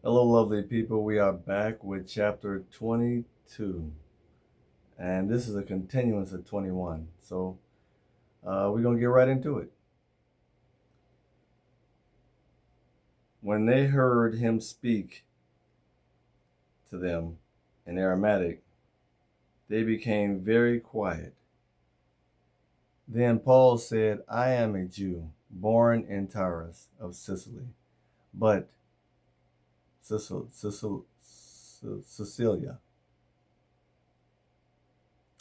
Hello, lovely people. We are back with chapter 22, and this is a continuance of 21. So we're going to get right into it. When they heard him speak to them in Aramaic, they became very quiet. Then Paul said, I am a Jew, born in Tyrus of Sicily, but Sicilia,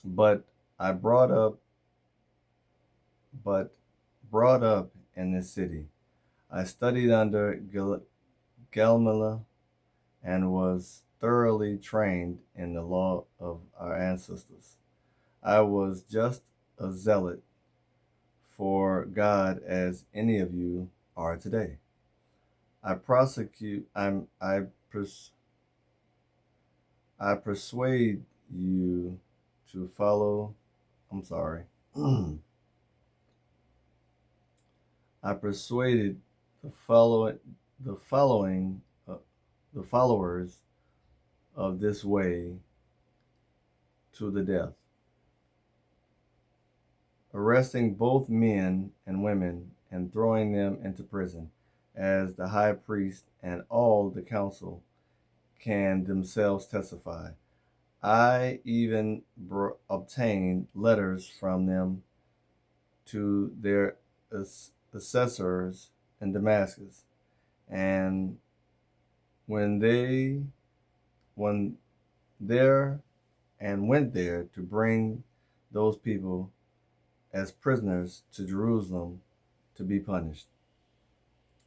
but I but brought up in this city. I studied under Gamaliel and was thoroughly trained in the law of our ancestors. I was just a zealot for God as any of you are today. I prosecute I I persuade you to follow I'm sorry. I persuaded the follow the following the followers of this way to the death, arresting both men and women and throwing them into prison, as the high priest and all the council can themselves testify. I even obtained letters from them to their assessors in Damascus, and when they when there went there to bring those people as prisoners to Jerusalem to be punished.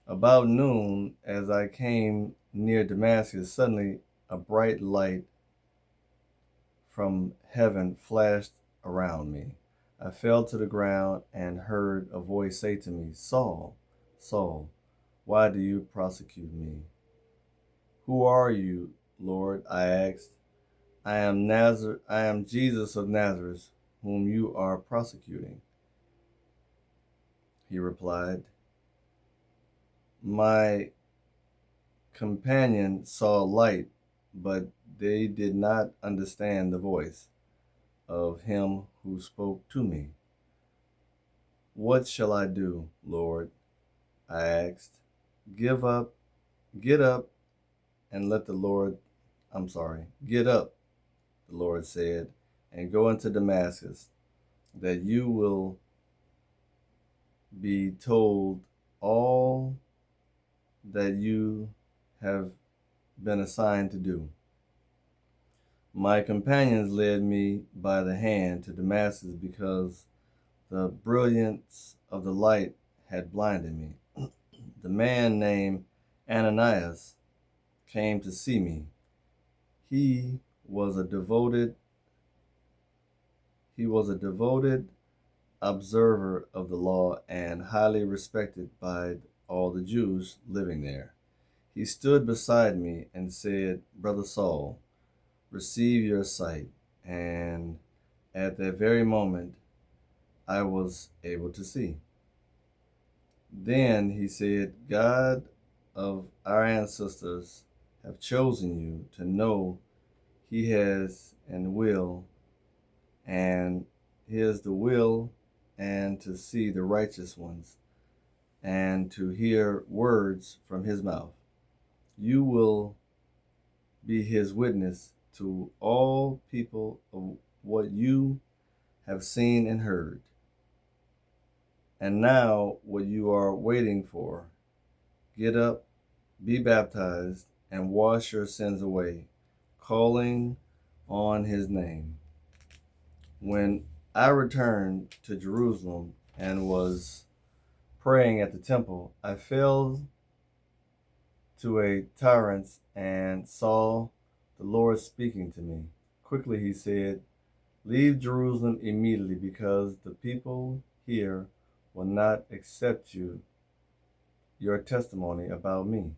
About noon, as I came near Damascus, suddenly a bright light from heaven flashed around me. I fell to the ground and heard a voice say to me, Saul, Saul, why do you prosecute me? Who are you, Lord? I asked. I am Jesus of Nazareth, whom you are prosecuting. He replied. My companion saw light, but they did not understand the voice of him who spoke to me. What shall I do, Lord? I asked. Give up, get up, and let the Lord, get up, the Lord said, and go into Damascus, that you will be told all that you have been assigned to do. My companions led me by the hand to Damascus because the brilliance of the light had blinded me. The man named Ananias came to see me. He was a devoted he was a devoted observer of the law and highly respected by all the Jews living there. He stood beside me and said, Brother Saul, receive your sight. And at that very moment, I was able to see. Then he said, God of our ancestors have chosen you to know he has and will, and his the will, and to see the righteous ones, and to hear words from his mouth. You will be his witness to all people of what you have seen and heard. And now, what you are waiting for, get up, be baptized, and wash your sins away, calling on his name. When I returned to Jerusalem and was praying at the temple, I fell to a trance and saw the Lord speaking to me. Quickly he said, Leave Jerusalem immediately, because the people here will not accept your testimony about me.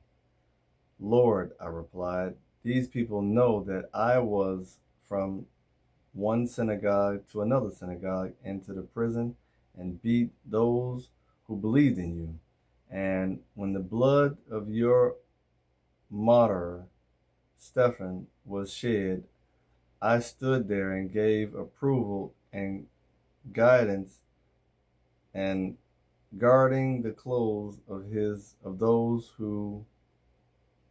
Lord, I replied, these people know that I was from one synagogue to another synagogue, into the prison, and beat those who believed in you. And when the blood of your martyr Stephen was shed, I stood there and gave approval and guidance and guarding the clothes of those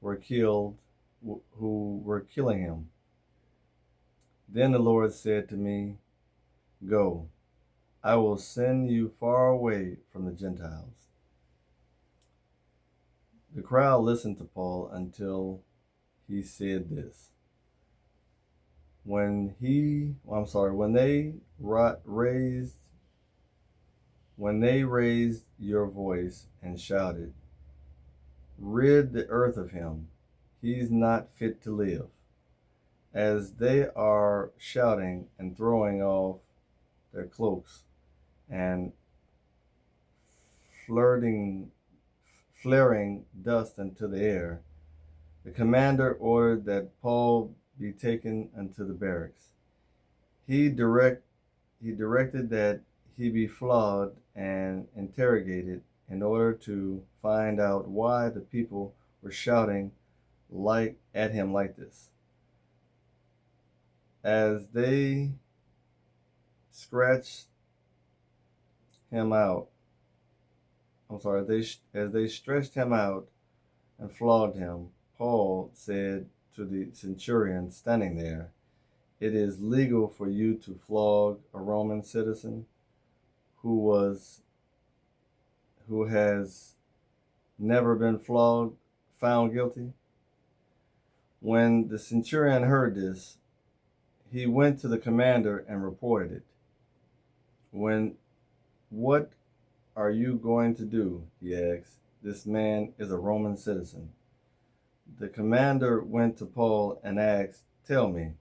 were killed who were killing him. Then the Lord said to me, "Go, I will send you far away from the Gentiles." The crowd listened to Paul until he said this. When they raised your voice and shouted, "Rid the earth of him. He's not fit to live." As they are shouting and throwing off their cloaks and flaring dust into the air, the commander ordered that Paul be taken into the barracks. He directed that he be flogged and interrogated in order to find out why the people were shouting at him like this. As they stretched him out and flogged him, Paul said to the centurion standing there, "It is legal for you to flog a Roman citizen who has never been found guilty." When the centurion heard this, he went to the commander and reported it. "What are you going to do?" he asked. "This man is a Roman citizen." The commander went to Paul and asked, "Tell me,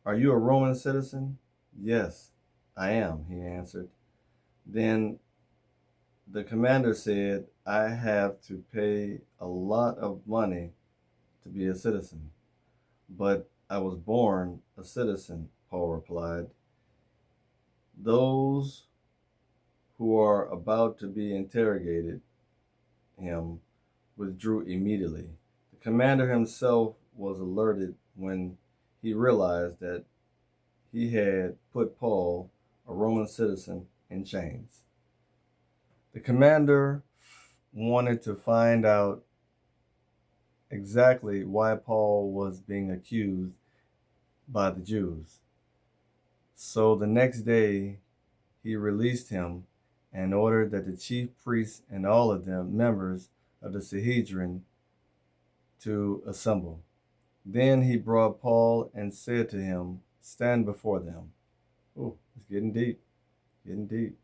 are you a Roman citizen?" "Yes, I am," he answered. Then the commander said, "I have to pay a lot of money to be a citizen." "But I was born a citizen," Paul replied. Those who are about to be interrogated him withdrew immediately. The commander himself was alerted when he realized that he had put Paul, a Roman citizen, in chains. The commander wanted to find out exactly why Paul was being accused by the Jews. So the next day he released him and ordered that the chief priests and all of them members of the Sanhedrin to assemble. Then he brought Paul and said to him, "Stand before them." Oh, it's getting deep, getting deep.